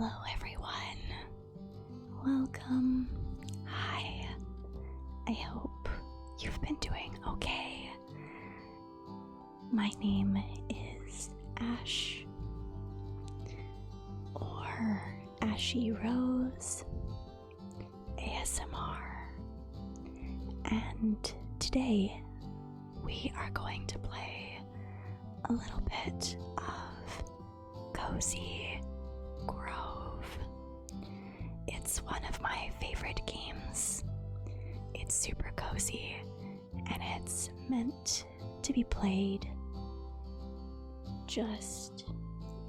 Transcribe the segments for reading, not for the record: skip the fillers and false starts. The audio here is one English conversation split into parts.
Hello everyone. Welcome. Hi. I hope you've been doing okay. My name is Ash, or Ashy Rose ASMR, and today we are going to play a little bit of Cozy Grove. It's one of my favorite games. It's super cozy and it's meant to be played just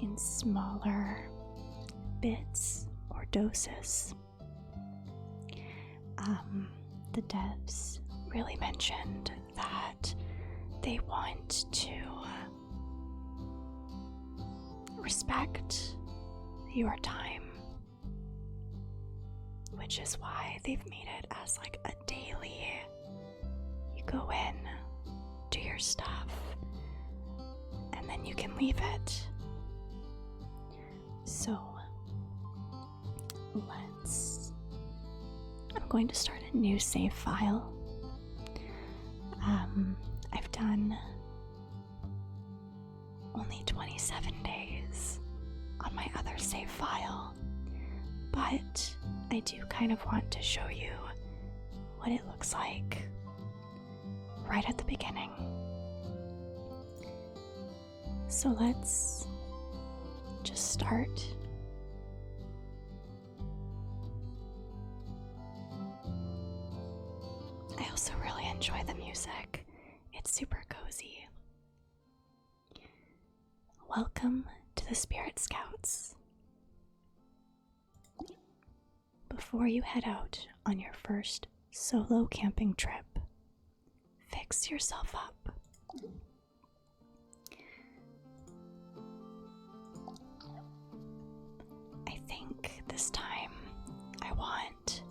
in smaller bits or doses. The devs really mentioned that they want to respect your time, which is why they've made it as like a daily. You go in, do your stuff, and then you can leave it. So I'm going to start a new save file. I've done only 27 days on my other save file, but I do kind of want to show you what it looks like right at the beginning. So let's just start. I also really enjoy the music. It's super cozy. Welcome to the Spirit Scouts. Before you head out on your first solo camping trip, fix yourself up. I think this time I want...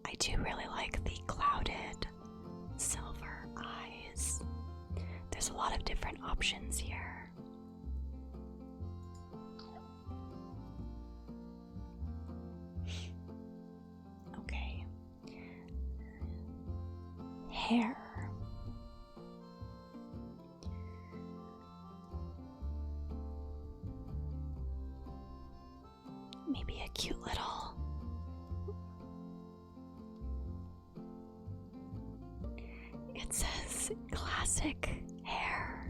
I do really like the clouded silver eyes. There's a lot of different options here. Okay. Hair. Maybe a cute little... It says classic hair.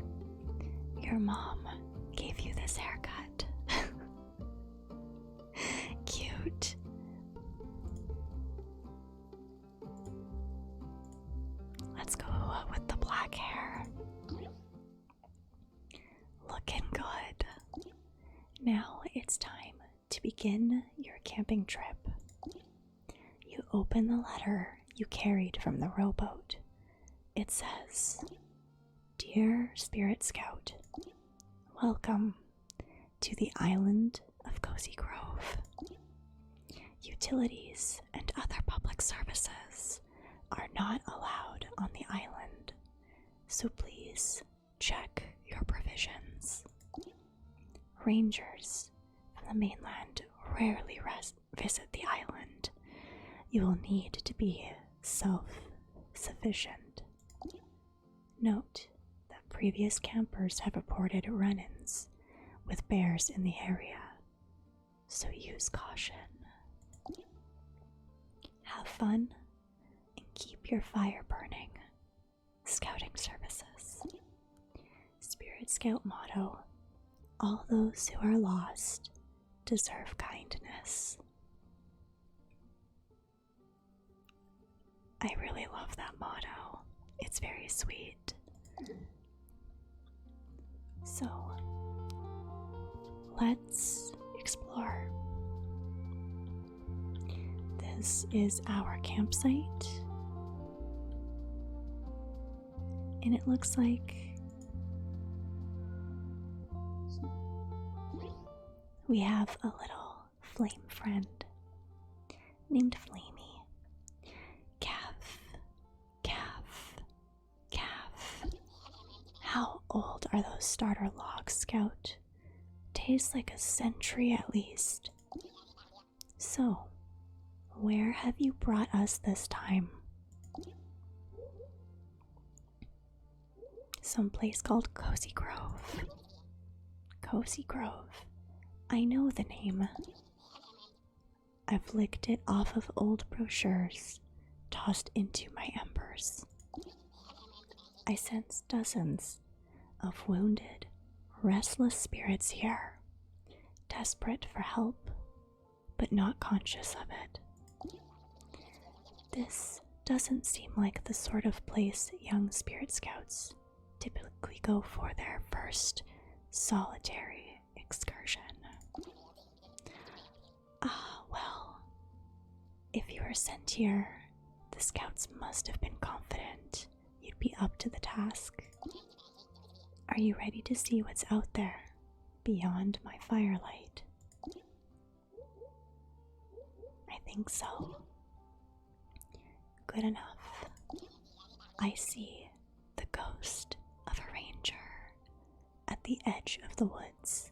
Your mom gave you this haircut. Cute. Let's go with the black hair. Looking good. Now it's time to begin your camping trip. You open the letter you carried from the rowboat. It says, "Dear Spirit Scout, welcome to the island of Cozy Grove. Utilities and other public services are not allowed on the island, so please check your provisions. Rangers from the mainland rarely visit the island. You will need to be self-sufficient. Note that previous campers have reported run-ins with bears in the area, so use caution. Have fun and keep your fire burning. Scouting services." Spirit Scout motto: all those who are lost deserve kindness. I really love that motto. It's very sweet. So, let's explore. This is our campsite, and it looks like we have a little flame friend named Flamey. Calf. How old are those starter logs, Scout? Tastes like a century at least. So, where have you brought us this time? Some place called Cozy Grove. Cozy Grove. I know the name. I've licked it off of old brochures, tossed into my embers. I sense dozens of wounded, restless spirits here, desperate for help, but not conscious of it. This doesn't seem like the sort of place young spirit scouts typically go for their first solitary excursion. Well, if you were sent here, the scouts must have been confident you'd be up to the task. Are you ready to see what's out there beyond my firelight? I think so. Good enough. I see the ghost of a ranger at the edge of the woods.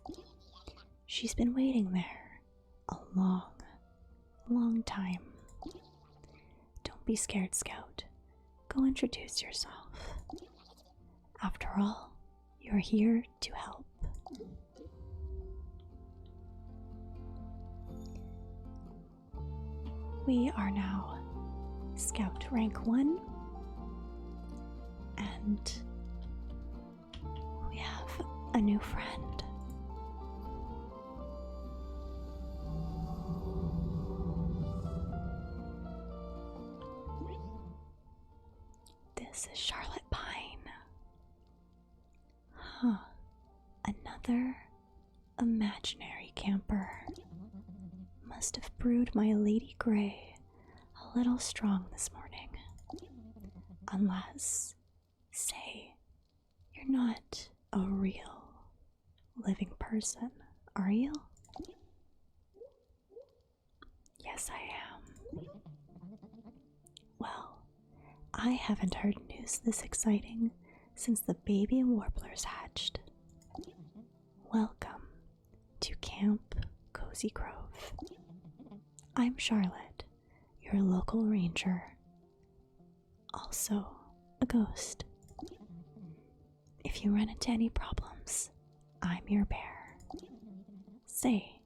She's been waiting there a long, long time. Don't be scared, Scout. Go introduce yourself. After all, you're here to help. We are now Scout rank 1, and we have a new friend. This is Charlotte Pine. Another imaginary camper. Must have brewed my Lady Grey a little strong this morning. Unless, say, you're not a real living person, are you? Yes, I am. Well, I haven't heard news this exciting since the baby warblers hatched. Welcome to Camp Cozy Grove. I'm Charlotte, your local ranger, also a ghost. If you run into any problems, I'm your bear. Say,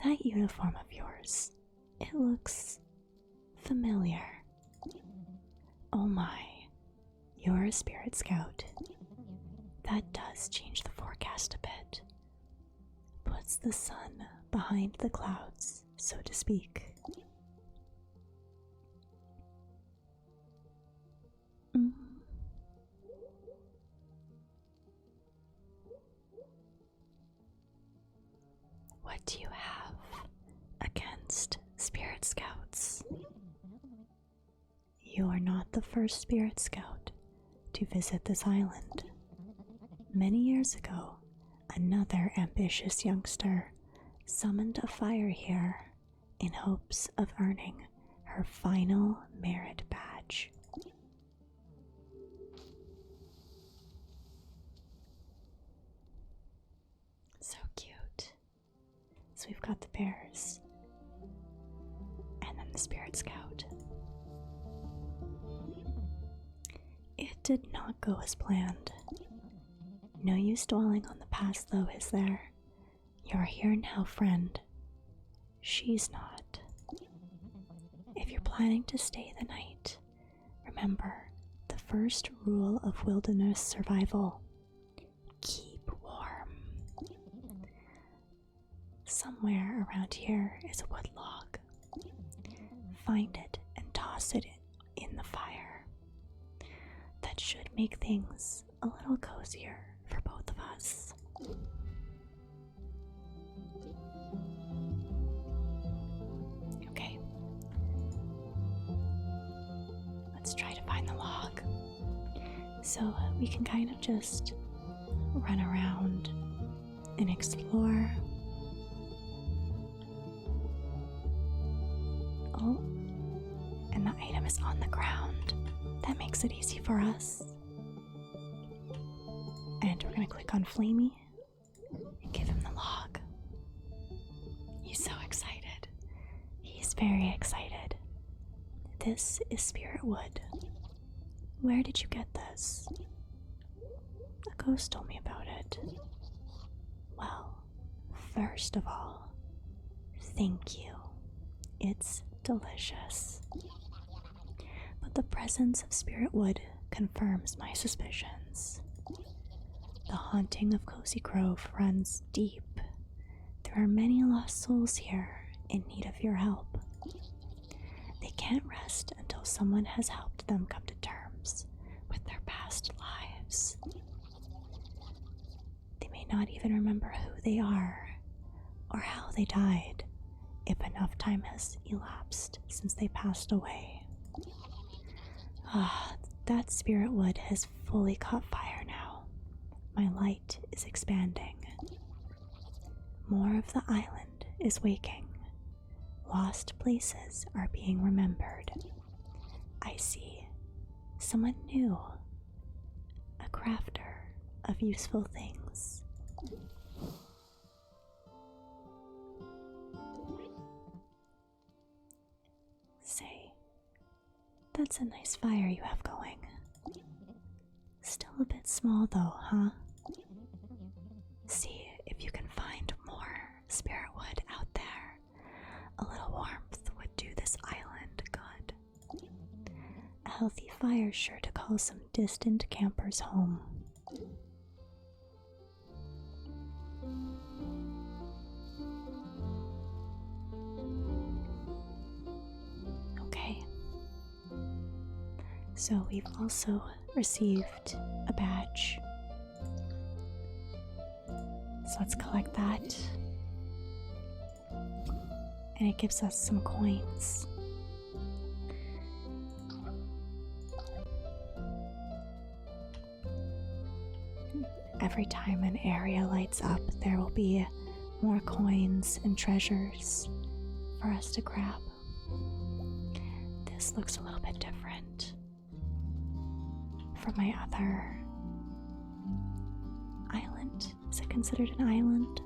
that uniform of yours, it looks familiar. Oh my, you're a spirit scout. That does change the forecast a bit. Puts the sun behind the clouds, so to speak. What do you have against spirit scouts? You are not the first spirit scout to visit this island. Many years ago, another ambitious youngster summoned a fire here in hopes of earning her final merit badge. So cute. So we've got the bears, and then the spirit scout. It did not go as planned. No use dwelling on the past though, is there? You're here now, friend. She's not. If you're planning to stay the night, remember the first rule of wilderness survival: keep warm. Somewhere around here is a wood log. Find it and toss it in the fire. That should make things a little cozier for both of us. Okay. Let's try to find the log. So we can kind of just run around and explore. Oh, and the item is on the ground. That makes it easy for us. And we're going to click on Flamey and give him the log. He's so excited. He's very excited. This is spirit wood. Where did you get this? A ghost told me about it. Well, first of all, thank you. It's delicious. But the presence of spirit wood confirms my suspicions. The haunting of Cozy Grove runs deep. There are many lost souls here in need of your help. They can't rest until someone has helped them come to terms with their past lives. They may not even remember who they are or how they died if enough time has elapsed since they passed away. That spirit wood has fully caught fire now. My light is expanding. More of the island is waking. Lost places are being remembered. I see someone new, a crafter of useful things. Say, that's a nice fire you have going. Still a bit small though, huh? See if you can find more spirit wood out there. A little warmth would do this island good. A healthy fire's sure to call some distant campers home. Okay. So we've also received a badge. So let's collect that. And it gives us some coins. Every time an area lights up, there will be more coins and treasures for us to grab. This looks a little bit different from my other island. Is it considered an island?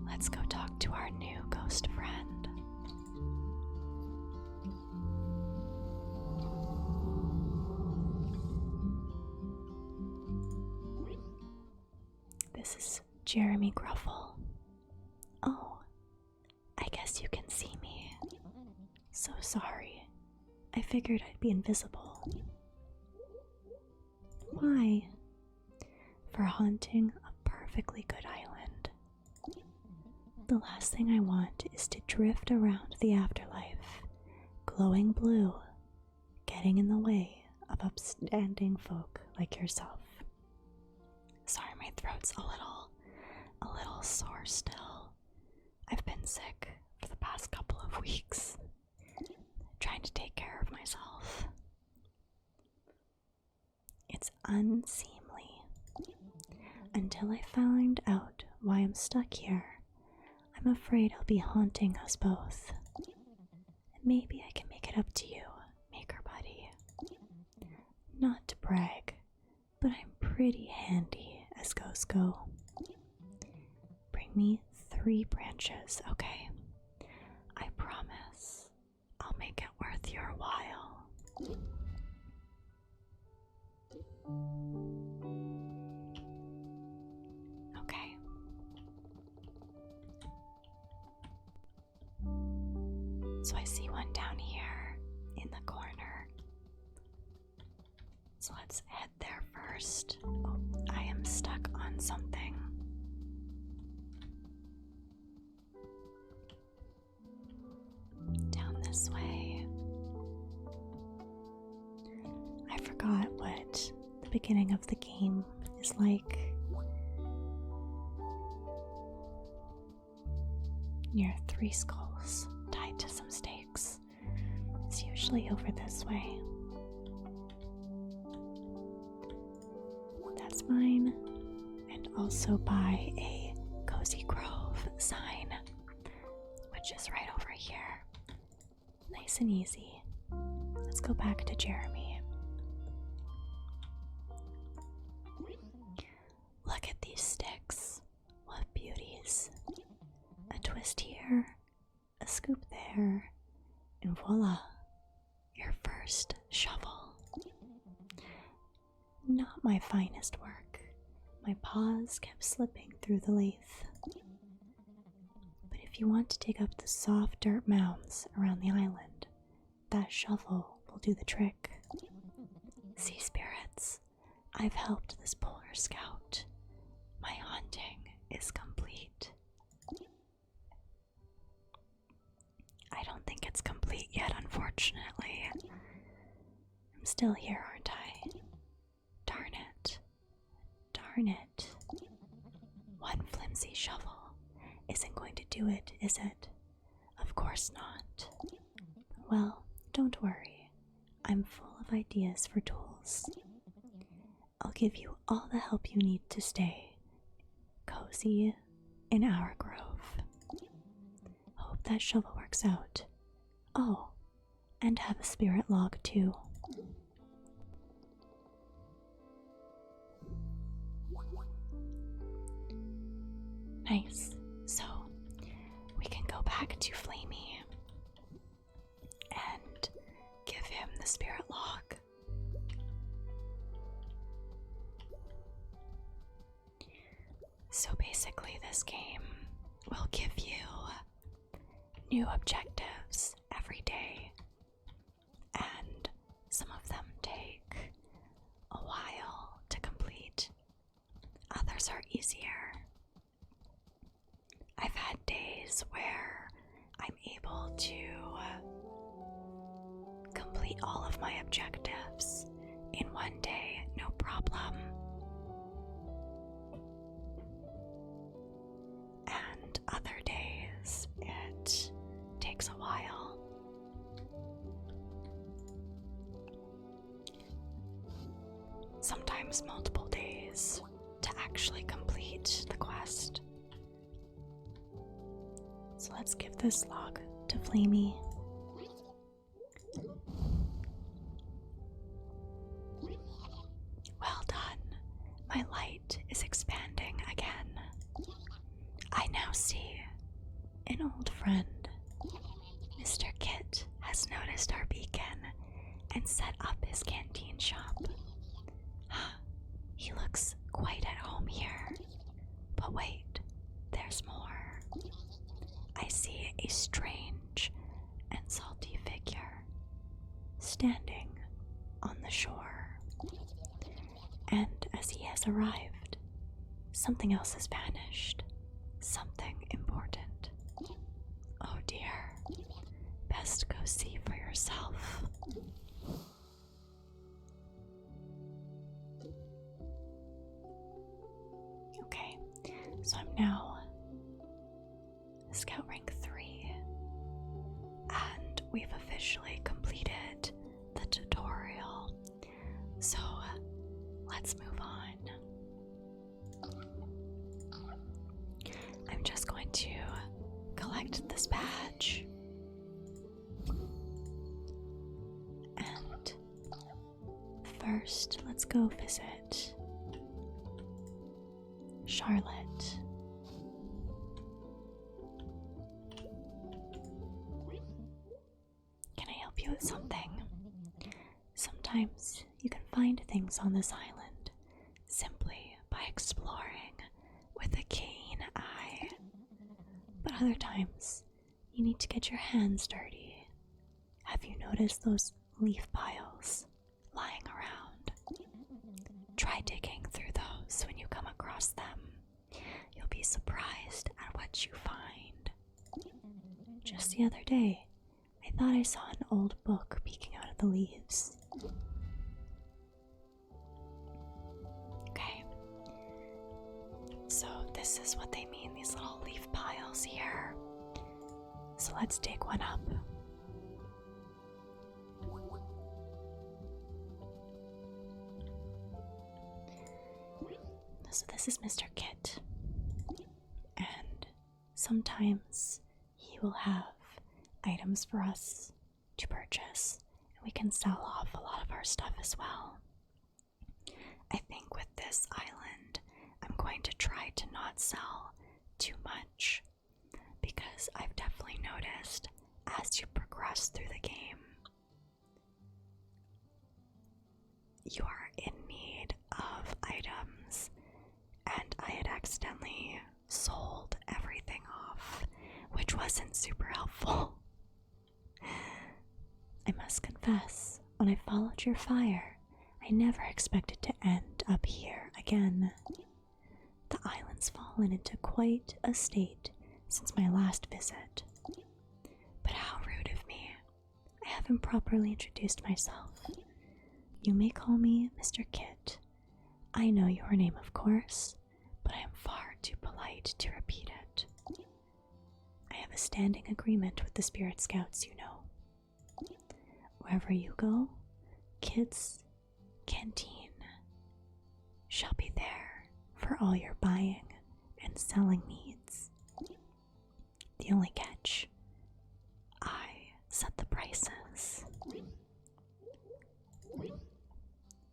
Let's go talk to our new ghost friend. This is Jeremy Gruffle. Oh, I guess you can see me. So sorry. I figured I'd be invisible. Why? For haunting a perfectly good island. The last thing I want is to drift around the afterlife, glowing blue, getting in the way of upstanding folk like yourself. Sorry, my throat's a little sore still. I've been sick for the past couple of weeks, trying to take care of myself. It's unseemly. Until I find out why I'm stuck here, I'm afraid I'll be haunting us both. And maybe I can make it up to you, Maker Buddy. Not to brag, but I'm pretty handy as ghosts go. Bring me 3 branches, okay? I promise I'll make it worth your while. Okay. So I see one down here in the corner. So let's head there first. Oh, I am stuck on something. Down this way. I forgot what the beginning of the game is like. Near 3 skulls tied to some stakes. It's usually over this way. That's mine. And also by a Cozy Grove sign, which is right over here. Nice and easy. Let's go back to Jeremy. there, and voila, your first shovel. Not my finest work. My paws kept slipping through the lathe. But if you want to dig up the soft dirt mounds around the island, that shovel will do the trick. Sea spirits, I've helped this polar scout. My hunting is complete. I don't think it's complete yet, unfortunately. I'm still here, aren't I? Darn it. Darn it. One flimsy shovel isn't going to do it, is it? Of course not. Well, don't worry. I'm full of ideas for tools. I'll give you all the help you need to stay cozy in our grove. Hope that shovel works out. Oh, and have a spirit log too. Nice. So, we can go back to Flamey and give him the spirit log. So basically this game will give you new objectives every day, and some of them take a while to complete. Others are easier. I've had days where I'm able to complete all of my objectives in one day, no problem. And other days it takes a while. Sometimes multiple days to actually complete the quest. So let's give this log to Flamey. Well done. My light is expanding again. I now see an old friend. Mr. Kit has noticed our beacon and set up his canteen shop. He looks quite at home here. But wait, there's more. I see a strange and salty figure standing on the shore. And as he has arrived, something else has vanished. Something important. Oh dear. Best go see for yourself. Okay, so I'm now Scout rank 3, and we've officially completed the tutorial. So let's move on. I'm just going to collect this badge. And first, let's go visit Charlotte. Can I help you with something? Sometimes you can find things on this island simply by exploring with a keen eye. But other times, you need to get your hands dirty. Have you noticed those leaf piles lying around? Try digging through those when you come across them. You'll be surprised at what you find. Just the other day, I thought I saw an old book peeking out of the leaves. Okay. So this is what they mean, these little leaf piles here. So let's dig one up. So this is Mr. Kit, and sometimes he will have items for us to purchase, and we can sell off a lot of our stuff as well. I think with this island, I'm going to try to not sell too much, because I've definitely noticed as you progress through the game, you are in need of items, and I had accidentally sold everything off, which wasn't super helpful. I must confess, when I followed your fire, I never expected to end up here again. The island's fallen into quite a state since my last visit. But how rude of me. I haven't properly introduced myself. You may call me Mr. Kit. I know your name, of course, but I am far too polite to repeat it. I have a standing agreement with the Spirit Scouts, you know. Wherever you go, Kit's Canteen shall be there for all your buying and selling needs. The only catch, I set the prices.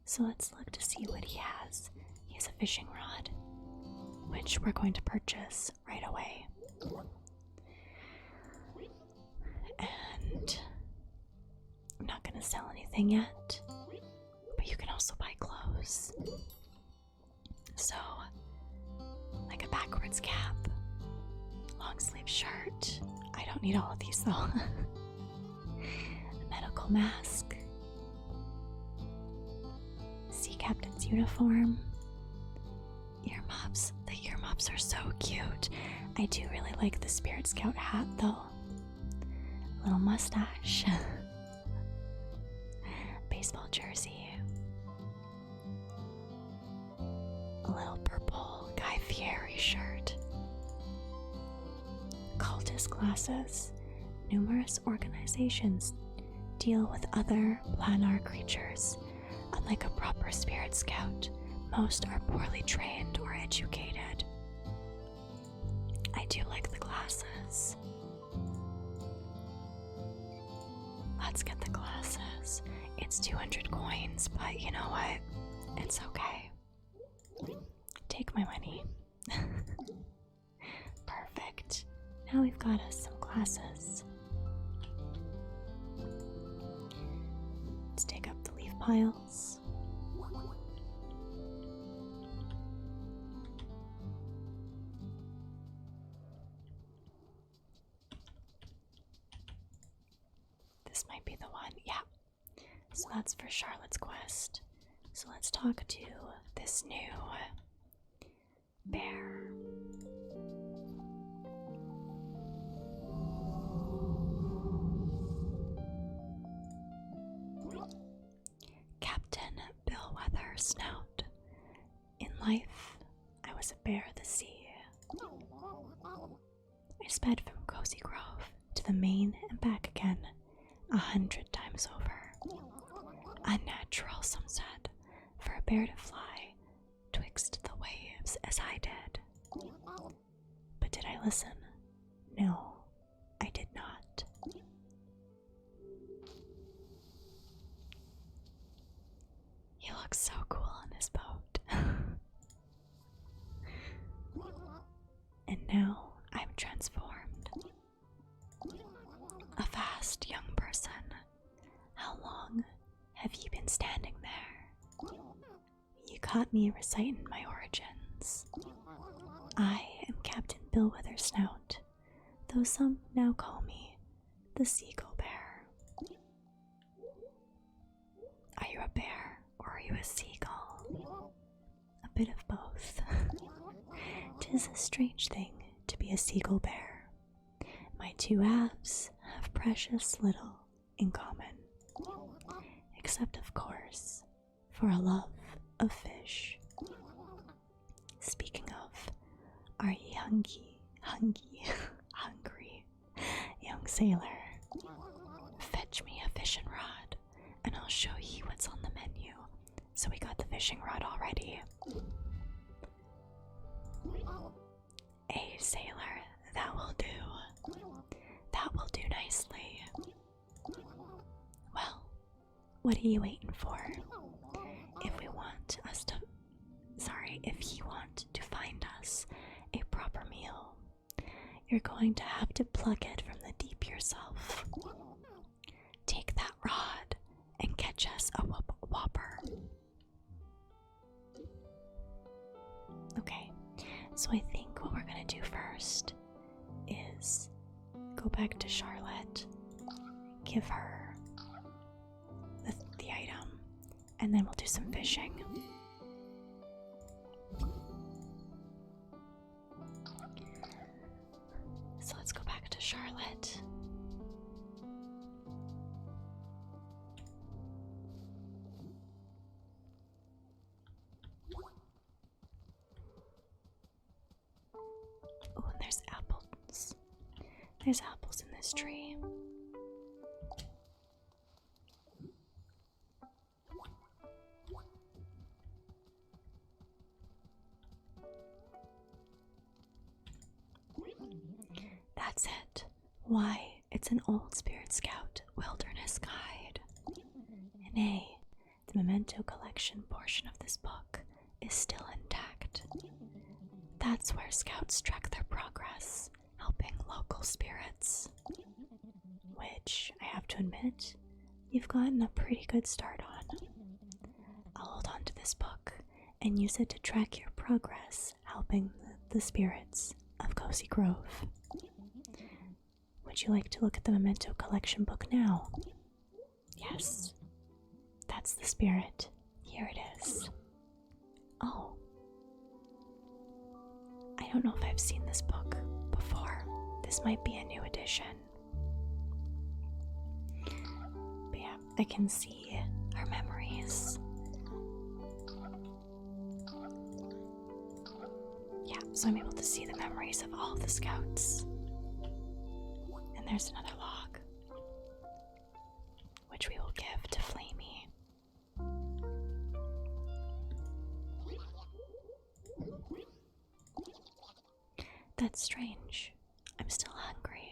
So let's look to see what he has. He has a fishing rod, which we're going to purchase right away. And I'm not going to sell anything yet, but you can also buy clothes. So, like a backwards cap, long sleeve shirt. I don't need all of these though. A medical mask, sea captain's uniform, earmuffs. The earmuffs are so cute. I do really like the Spirit Scout hat though. A little mustache. Baseball jersey. A little purple Guy Fieri shirt. Cultist glasses. Numerous organizations deal with other planar creatures. Unlike a proper Spirit Scout, most are poorly trained or educated. I do like the glasses. Let's get the glasses. It's 200 coins, but you know what? It's okay. Take my money. Perfect. Now we've got us some glasses. Let's take up the leaf piles. This might be the one, yeah. So that's for Charlotte's quest. So let's talk to this new bear. Captain Billweather Snout. In life, I was a bear of the sea. I sped from Cozy Grove to the main and back again 100 times over. Unnatural, some said, for a bear to fly twixt the waves as I did. But did I listen? No, I did not. He looks so cool on his boat. And now I'm transformed. A vast young person. How long have you been standing there? You caught me reciting my origins. I am Captain Billweather Snout, though some now call me the Seagull Bear. Are you a bear or are you a seagull? A bit of both. 'Tis a strange thing to be a seagull bear. My two halves have precious little in common, except of course for a love of fish. Speaking of, are ye hungry, young sailor? Fetch me a fishing rod, and I'll show ye what's on the menu. So we got the fishing rod already. A sailor, that will do. That will do nicely. Well, what are you waiting for? If you want to find us a proper meal, you're going to have to pluck it from the deep yourself. Take that rod and catch us a whopper. Okay, so I think what we're gonna do first is go back to Charlotte, give her the item, and then we'll do some fishing. So let's go back to Charlotte. Oh, and there's apples. There's apples in this tree. That's it. Why, it's an old Spirit Scout wilderness guide. And the memento collection portion of this book is still intact. That's where Scouts track their progress, helping local spirits. Which, I have to admit, you've gotten a pretty good start on. I'll hold on to this book and use it to track your progress, helping the spirits of Cozy Grove. Would you like to look at the memento collection book now? Yes, that's the spirit. Here it is. Oh, I don't know if I've seen this book before. This might be a new edition. But yeah, I can see her memories. Yeah, so I'm able to see the memories of all of the scouts. And there's another log, which we will give to Flamey. That's strange. I'm still hungry.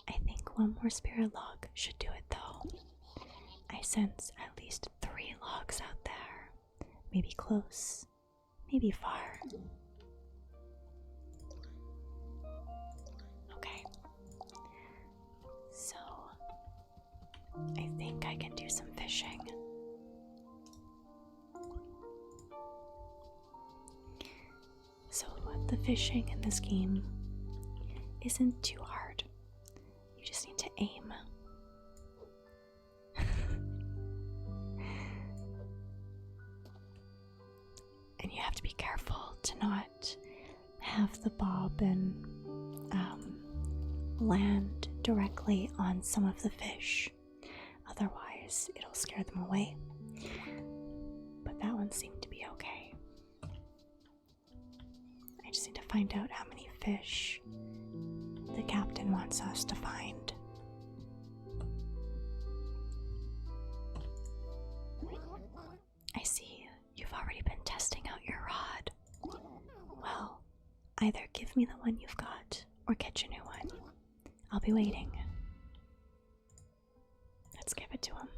I think one more spirit log should do it though. I sense at least 3 logs out there. Maybe close, maybe far. Okay. So, I think I can do some fishing. So, the fishing in this game isn't too hard. You just need to aim. And you have to be careful to not have the bobbin land directly on some of the fish. Otherwise, it'll scare them away. But that one seemed to be okay. I just need to find out how many fish the captain wants us to find. I see you've already been testing out your rod. Well, either give me the one you've got or get a new one. I'll be waiting. Let's give it to him.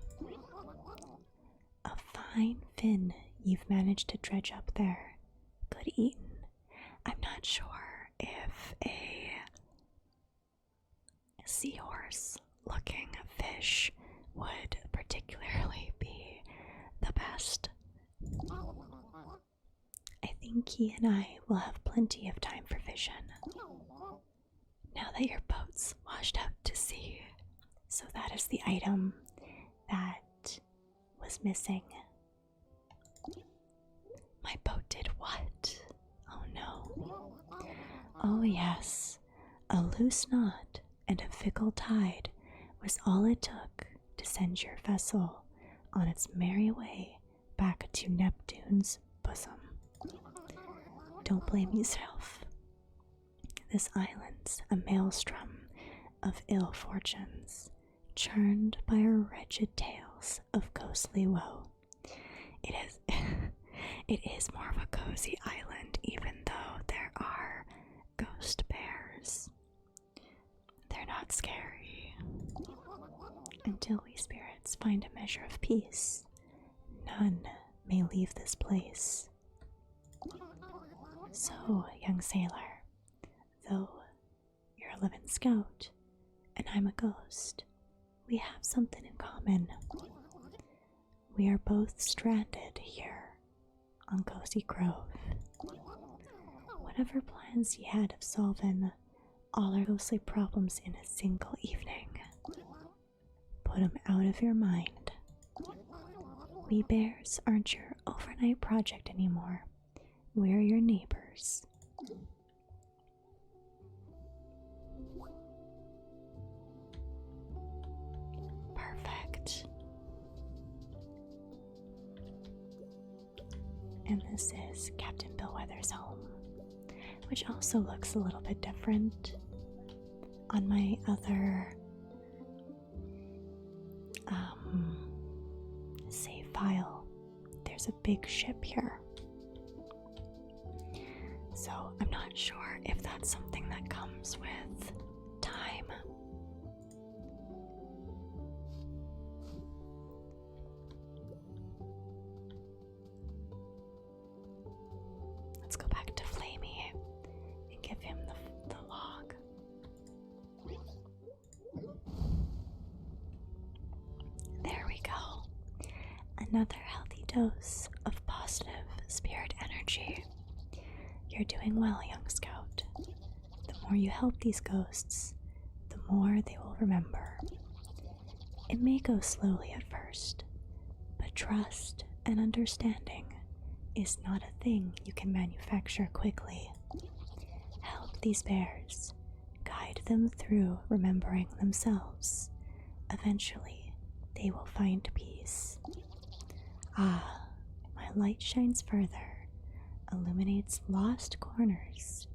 A fine fin you've managed to dredge up there. Good eating. I'm not sure if a seahorse looking fish would particularly be the best. I think he and I will have plenty of time for fishing. Now that your boat's washed out to sea, so that is the item that was missing. My boat did what? Oh no. Oh yes, a loose knot and a fickle tide was all it took to send your vessel on its merry way back to Neptune's bosom. Don't blame yourself. This island's a maelstrom of ill fortunes, churned by our wretched tales of ghostly woe. It is more of a cozy island, even though there are ghost bears. They're not scary. Until we spirits find a measure of peace, none may leave this place. So, young sailor, though you're a living scout, and I'm a ghost, we have something in common. We are both stranded here on Cozy Grove. Whatever plans ye had of solving all our ghostly problems in a single evening, put 'em out of your mind. We bears aren't your overnight project anymore. We're your neighbors. Perfect. And this is Captain Bellwether's home, which also looks a little bit different. On my other save file, there's a big ship here. So I'm not sure if that's something that comes with time. Let's go back to Flamey and give him the log. There we go. Another healthy dose of positive spirit energy. You're doing well, young scout. The more you help these ghosts, the more they will remember. It may go slowly at first, but trust and understanding is not a thing you can manufacture quickly. Help these bears, guide them through remembering themselves. Eventually, they will find peace. Ah, my light shines further, illuminates lost corners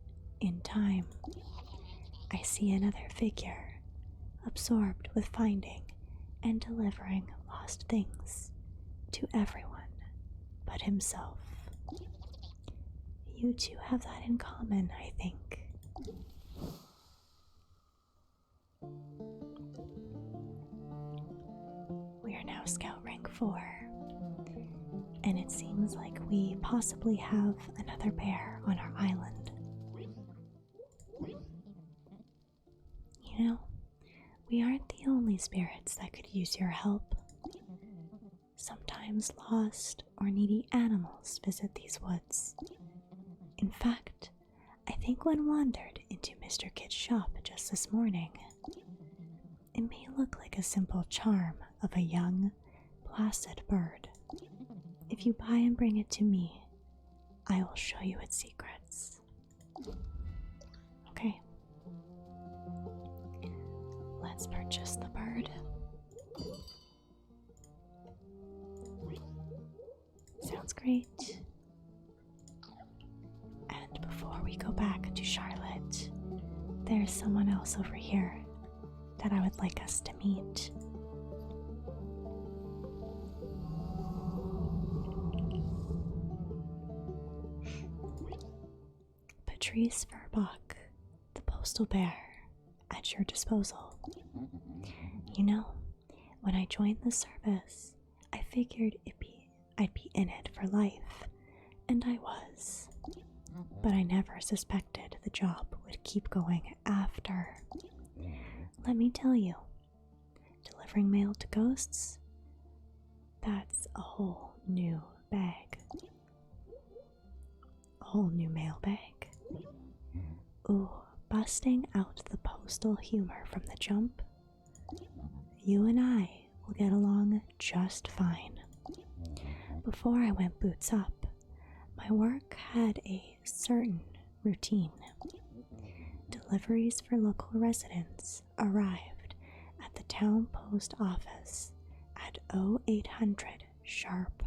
in time. I see another figure, absorbed with finding and delivering lost things to everyone but himself. You two have that in common, I think. We are now Scout Rank 4, and it seems like we possibly have another bear on our island. You know, we aren't the only spirits that could use your help. Sometimes lost or needy animals visit these woods. In fact, I think one wandered into Mr. Kidd's shop just this morning. It may look like a simple charm of a young, placid bird. If you buy and bring it to me, I will show you its secrets. Okay. Let's purchase the bird. Sounds great. And before we go back to Charlotte, there's someone else over here that I would like us to meet. Patrice Verbach, the postal bear, at your disposal. You know, when I joined the service, I figured I'd be in it for life, and I was. But I never suspected the job would keep going after. Let me tell you, delivering mail to ghosts, that's a whole new bag. A whole new mailbag. Ooh, busting out the postal humor from the jump. You and I will get along just fine. Before I went boots up, my work had a certain routine. Deliveries for local residents arrived at the town post office at 0800 sharp.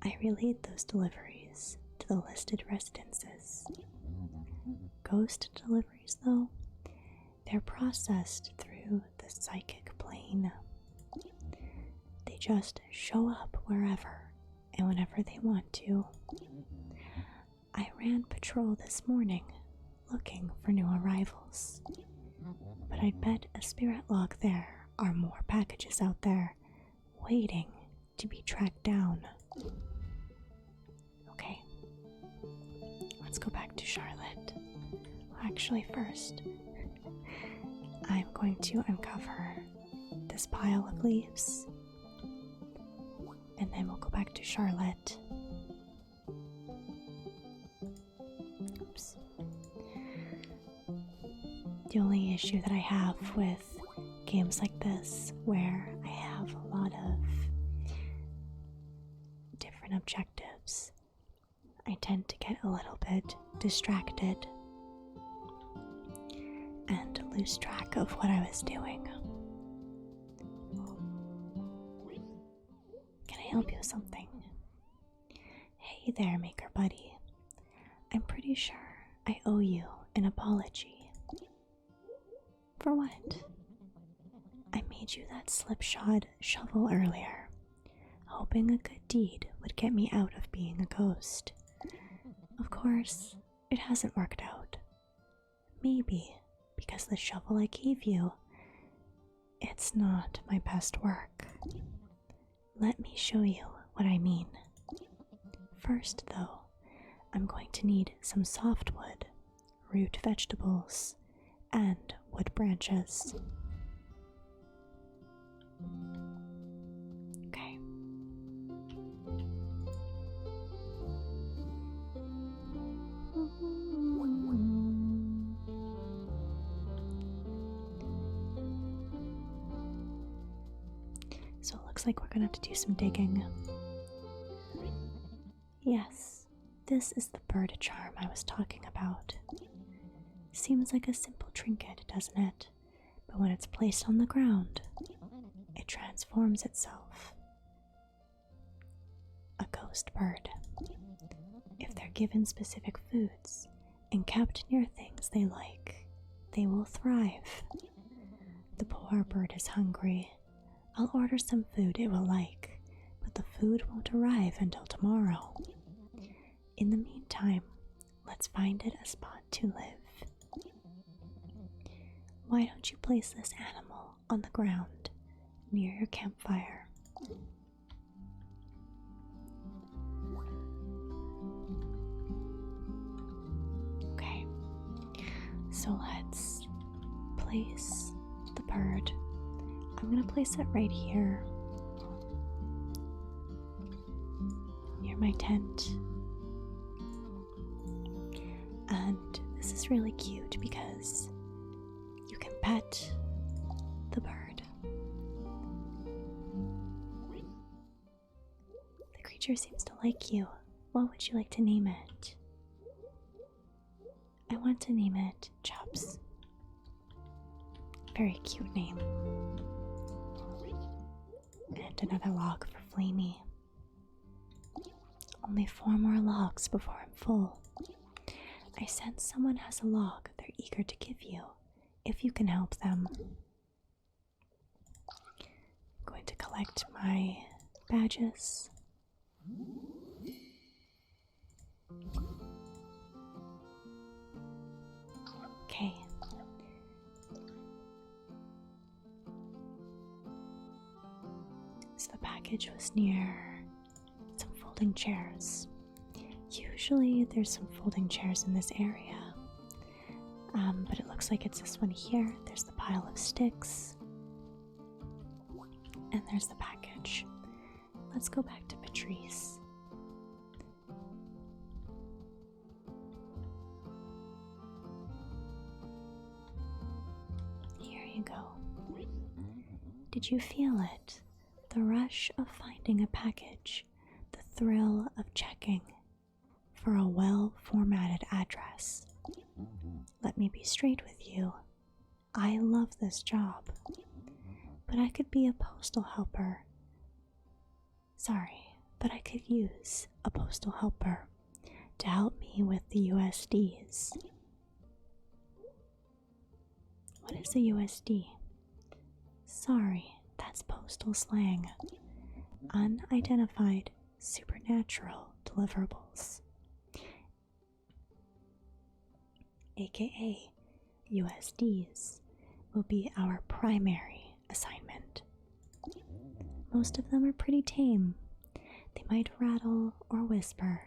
I relayed those deliveries to the listed residences. Ghost deliveries, though, they're processed through the psychic plane. They just show up wherever and whenever they want to. I ran patrol this morning looking for new arrivals, but I'd bet a spirit log there are more packages out there waiting to be tracked down. Okay, let's go back to Charlotte. Well, actually, first, I'm going to uncover this pile of leaves, and then we'll go back to Charlotte. Oops. The only issue that I have with games like this, where I have a lot of different objectives, I tend to get a little bit distracted and lose track of what I was doing. Can I help you with something? Hey there, Maker Buddy. I'm pretty sure I owe you an apology. For what? I made you that slipshod shovel earlier, hoping a good deed would get me out of being a ghost. Of course, it hasn't worked out. Maybe because the shovel I gave you, it's not my best work. Let me show you what I mean. First, though, I'm going to need some softwood, root vegetables, and wood branches. Okay. So it looks like we're gonna have to do some digging. Yes, this is the bird charm I was talking about. Seems like a simple trinket, doesn't it? But when it's placed on the ground, it transforms itself. A ghost bird. If they're given specific foods and kept near things they like, they will thrive. The poor bird is hungry. I'll order some food it will like, but the food won't arrive until tomorrow. In the meantime, let's find it a spot to live. Why don't you place this animal on the ground near your campfire? Okay, so let's place the bird. I'm gonna place it right here near my tent. And this is really cute because you can pet the bird. The creature seems to like you. What would you like to name it? I want to name it Chubbs. Very cute name. And another log for Flamey. Only 4 more logs before I'm full. I sense someone has a log they're eager to give you, if you can help them. I'm going to collect my badges. Okay. So the package was near some folding chairs. Usually there's some folding chairs in this area, but it looks like it's this one here. There's the pile of sticks, and there's the package. Let's go back to Patrice. Here you go. Did you feel it? The rush of finding a package, the thrill of checking for a well-formatted address. Let me be straight with you. I love this job, but I could be a postal helper. Sorry, but I could use a postal helper to help me with the USDs. What is a USD? Sorry, that's postal slang. Unidentified supernatural deliverables. AKA USDs will be our primary assignment. Most of them are pretty tame. They might rattle or whisper,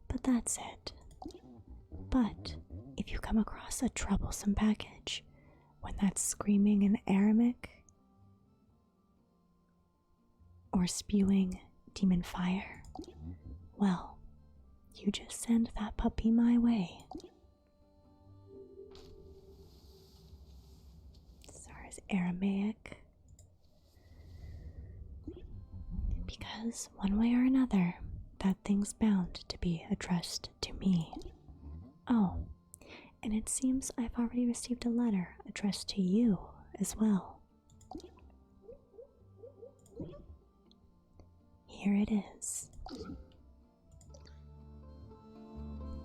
but that's it. But if you come across a troublesome package, when that's screaming in Aramaic or spewing demon fire, well, you just send that puppy my way. As far as Aramaic, because one way or another, that thing's bound to be addressed to me. Oh, and it seems I've already received a letter addressed to you as well. Here it is.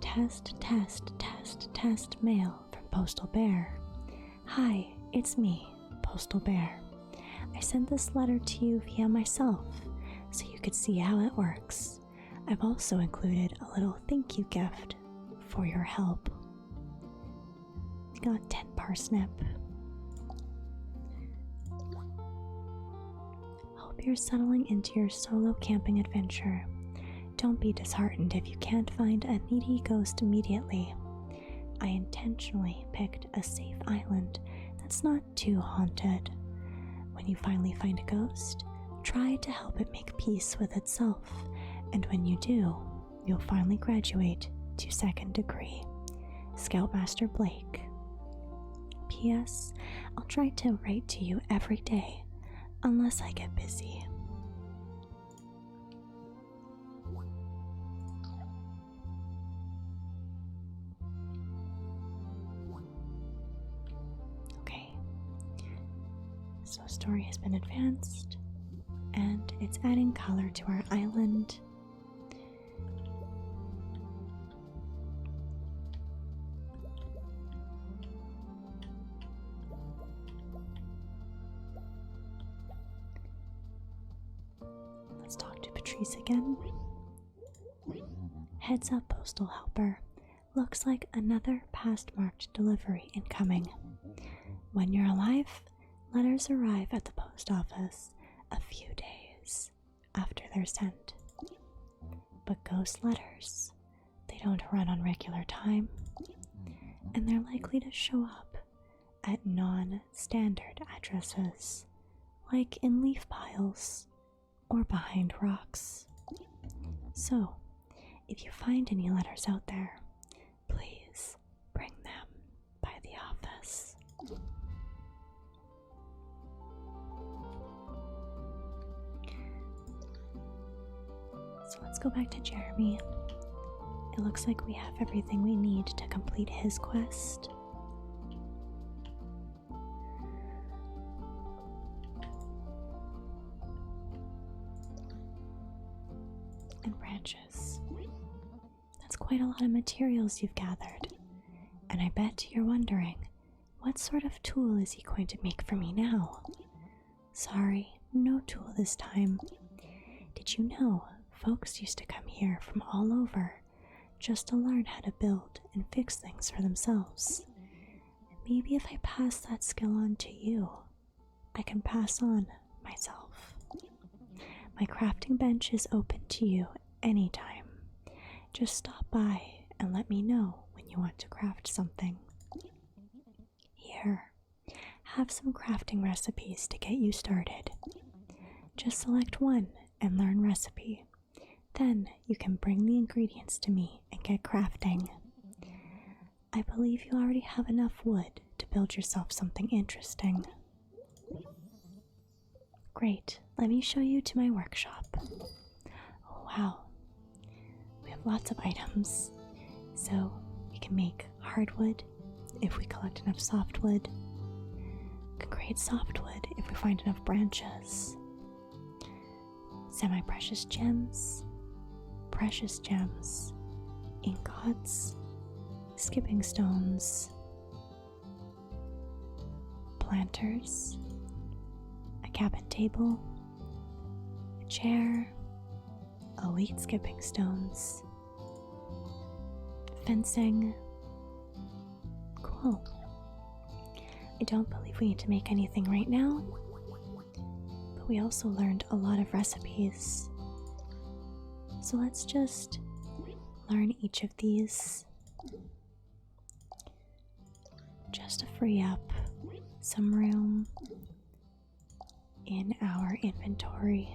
Test mail from Postal Bear. Hi, it's me, Postal Bear. I sent this letter to you via myself, so you could see how it works. I've also included a little thank you gift for your help. We got 10 parsnip. Hope you're settling into your solo camping adventure. Don't be disheartened if you can't find a needy ghost immediately. I intentionally picked a safe island that's not too haunted. When you finally find a ghost, try to help it make peace with itself, and when you do, you'll finally graduate to 2nd degree. Scoutmaster Blake. P.S. I'll try to write to you every day, unless I get busy. Okay, so story has been advanced, and it's adding color to our island. Let's talk to Patrice again. Heads up, postal helper. Looks like another past-marked delivery incoming. When you're alive, letters arrive at the post office a few days after they're sent. But ghost letters, they don't run on regular time, and they're likely to show up at non-standard addresses, like in leaf piles or behind rocks. So, if you find any letters out there, please bring them by the office. So let's go back to Jeremy. It looks like we have everything we need to complete his quest. And branches. That's quite a lot of materials you've gathered. And I bet you're wondering, what sort of tool is he going to make for me now? Sorry, no tool this time. Did you know folks used to come here from all over just to learn how to build and fix things for themselves? And maybe if I pass that skill on to you, I can pass on myself. My crafting bench is open to you anytime. Just stop by and let me know when you want to craft something. Here, have some crafting recipes to get you started. Just select one and learn recipe. Then you can bring the ingredients to me and get crafting. I believe you already have enough wood to build yourself something interesting. Great, let me show you to my workshop. Oh wow, we have lots of items. So we can make hardwood if we collect enough softwood. We can create softwood if we find enough branches. Semi-precious gems, precious gems, ingots, skipping stones, planters, a cabin table, a chair, elite skipping stones, fencing. Cool. I don't believe we need to make anything right now, but we also learned a lot of recipes. So let's just learn each of these just to free up some room in our inventory.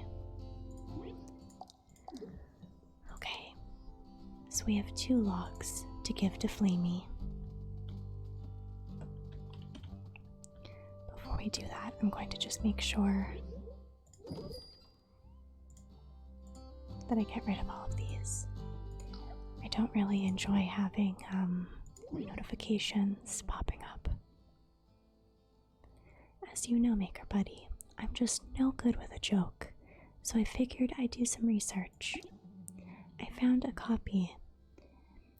Okay, so we have 2 logs to give to Flamey. Before we do that, I'm going to just make sure that I get rid of all of these. I don't really enjoy having notifications popping up. As you know, Maker Buddy, I'm just no good with a joke, so I figured I'd do some research. I found a copy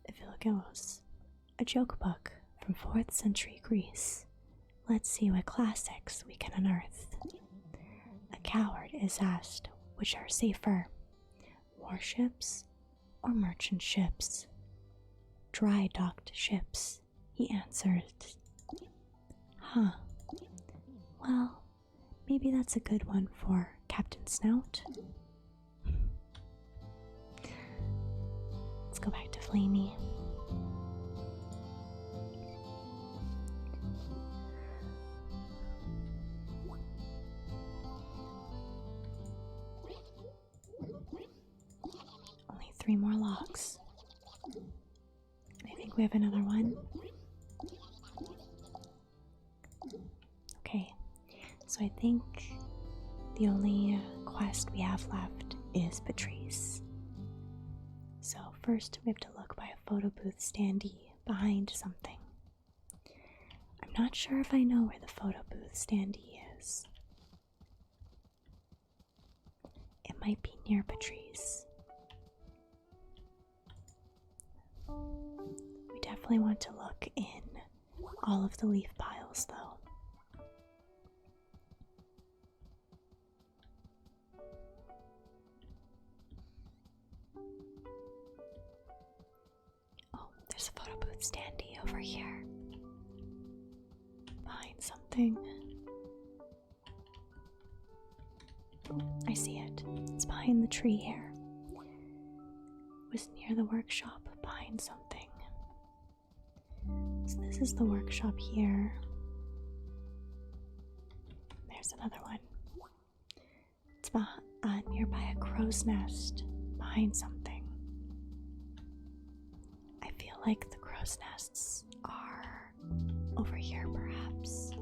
of Ilgos, a joke book from 4th century Greece. Let's see what classics we can unearth. A coward is asked which are safer, warships or merchant ships. Dry-docked ships, he answered. Huh. Well, maybe that's a good one for Captain Snout. Let's go back to Flamey. Only 3 more logs. I think we have another one. Okay, so I think the only quest we have left is Patrice. So first we have to look by a photo booth standee behind something. I'm not sure if I know where the photo booth standee is. It might be near Patrice. We definitely want to look in all of the leaf piles though. Oh, there's a photo booth standee over here. Behind something. I see it. It's behind the tree here. It was near the workshop behind something. So this is the workshop here. There's another one. It's nearby a crow's nest behind something. I feel like the crow's nests are over here perhaps.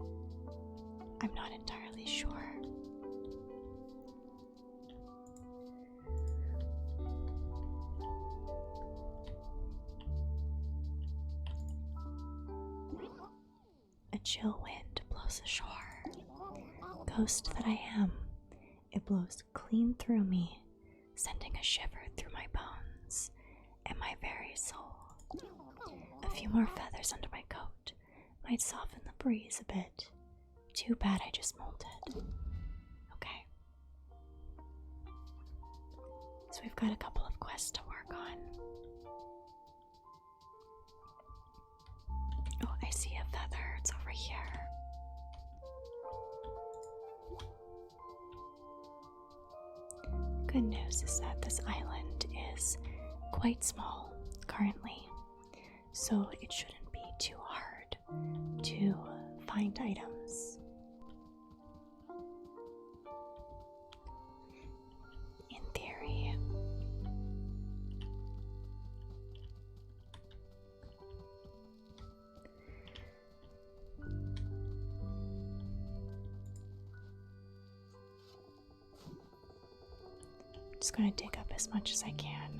I'm not entirely sure. A chill wind blows ashore. Ghost that I am, it blows clean through me, sending a shiver through my bones and my very soul. A few more feathers under my coat might soften the breeze a bit. Too bad I just molted. Okay. So we've got a couple of quests to work on. Oh, I see a feather. It's over here. Good news is that this island is quite small currently, so it shouldn't be too hard to find items. In theory. Just going to dig up as much as I can.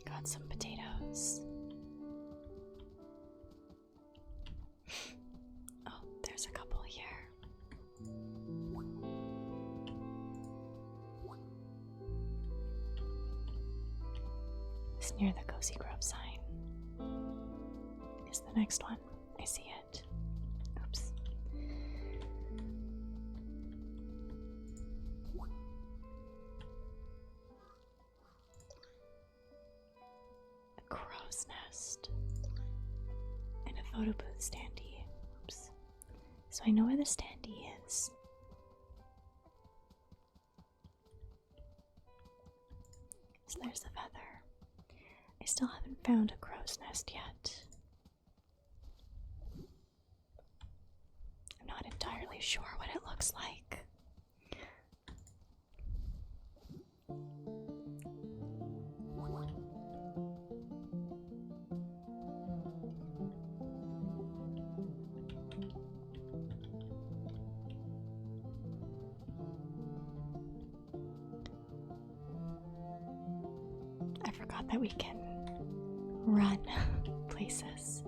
Got some potatoes. Oh, there's a couple here. It's near the Cozy Grove sign. Is the next one. I see it. Oops. A crow's nest. And a photo booth standee. Oops. So I know where the standee is. So there's the feather. I still haven't found a crow's nest yet. I'm not entirely sure what it looks like. I forgot that we can run places.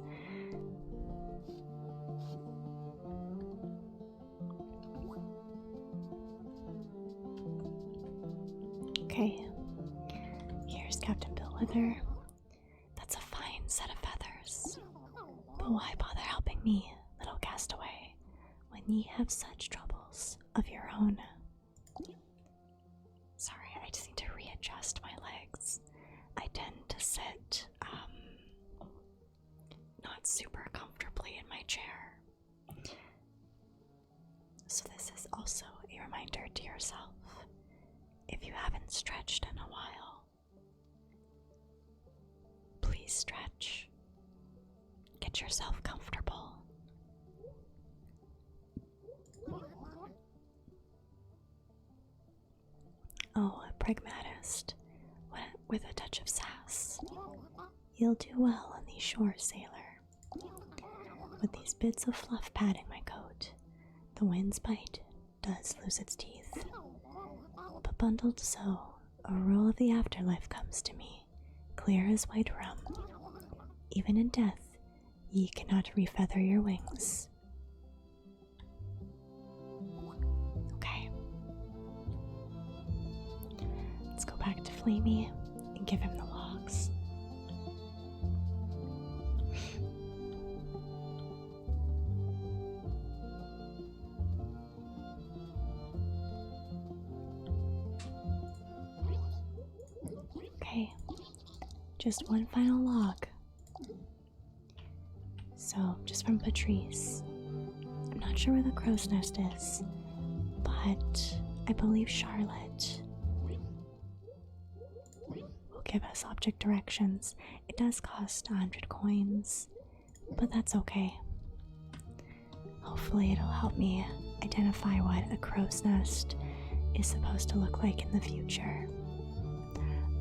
Okay, here's Captain Billwether. That's a fine set of feathers. But why bother helping me, little castaway, when ye have such troubles of your own? Sorry, I just need to readjust my legs. I tend to sit not super comfortably in my chair. So this is also a reminder to yourself, if you haven't stretched in a while, please stretch. Get yourself comfortable. Oh, a pragmatist with a touch of sass. You'll do well on these shores, sailor. With these bits of fluff padding my coat, the wind's bite does lose its teeth. But bundled so, a roll of the afterlife comes to me, clear as white rum. Even in death, ye cannot refeather your wings. Okay. Let's go back to Flamey and give him the logs. Okay, just one final log. So, just from Patrice. I'm not sure where the crow's nest is, but I believe Charlotte will give us object directions. It does cost 100 coins, but that's okay. Hopefully it'll help me identify what a crow's nest is supposed to look like in the future.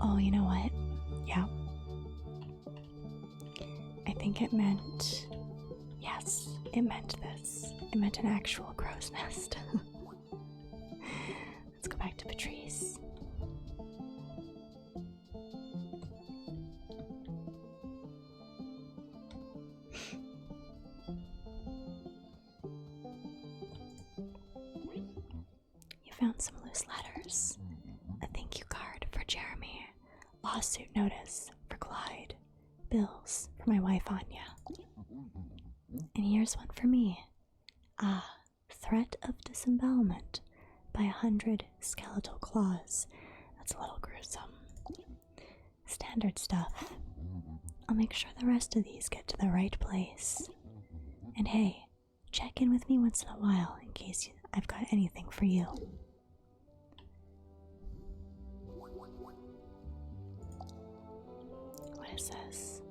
Oh, you know what? Yeah. I think it meant... Yes, it meant this. It meant an actual crow's nest. Let's go back to Patrice. You found some loose letters. A thank you card for Jeremy. Lawsuit notice for Clyde. Bills for my wife Anya. And here's one for me. Threat of disembowelment by 100 skeletal claws. That's a little gruesome. Standard stuff. I'll make sure the rest of these get to the right place. And hey, check in with me once in a while in case I've got anything for you. What is this?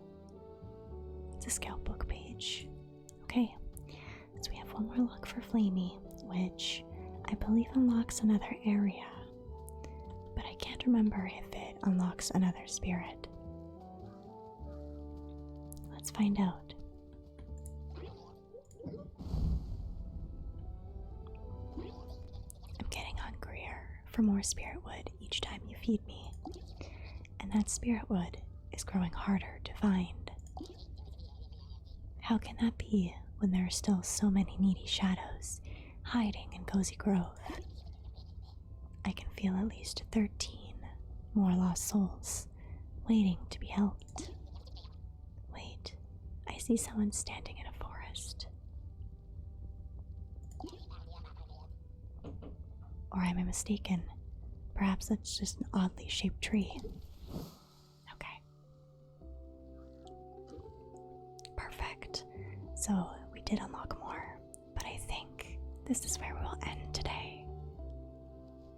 It's a scout book page. Okay, so we have one more look for Flamey, which I believe unlocks another area, but I can't remember if it unlocks another spirit. Let's find out. I'm getting hungrier for more spirit wood each time you feed me, and that spirit wood is growing harder to find. How can that be when there are still so many needy shadows hiding in Cozy Grove? I can feel at least 13 more lost souls waiting to be helped. Wait, I see someone standing in a forest. Or am I mistaken? Perhaps that's just an oddly shaped tree. Okay. Perfect. So we did unlock more, but I think this is where we will end today.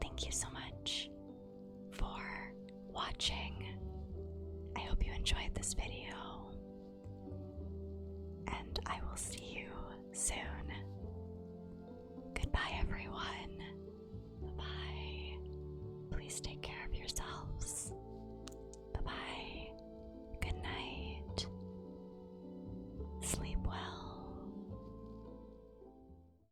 Thank you so much for watching. I hope you enjoyed this video.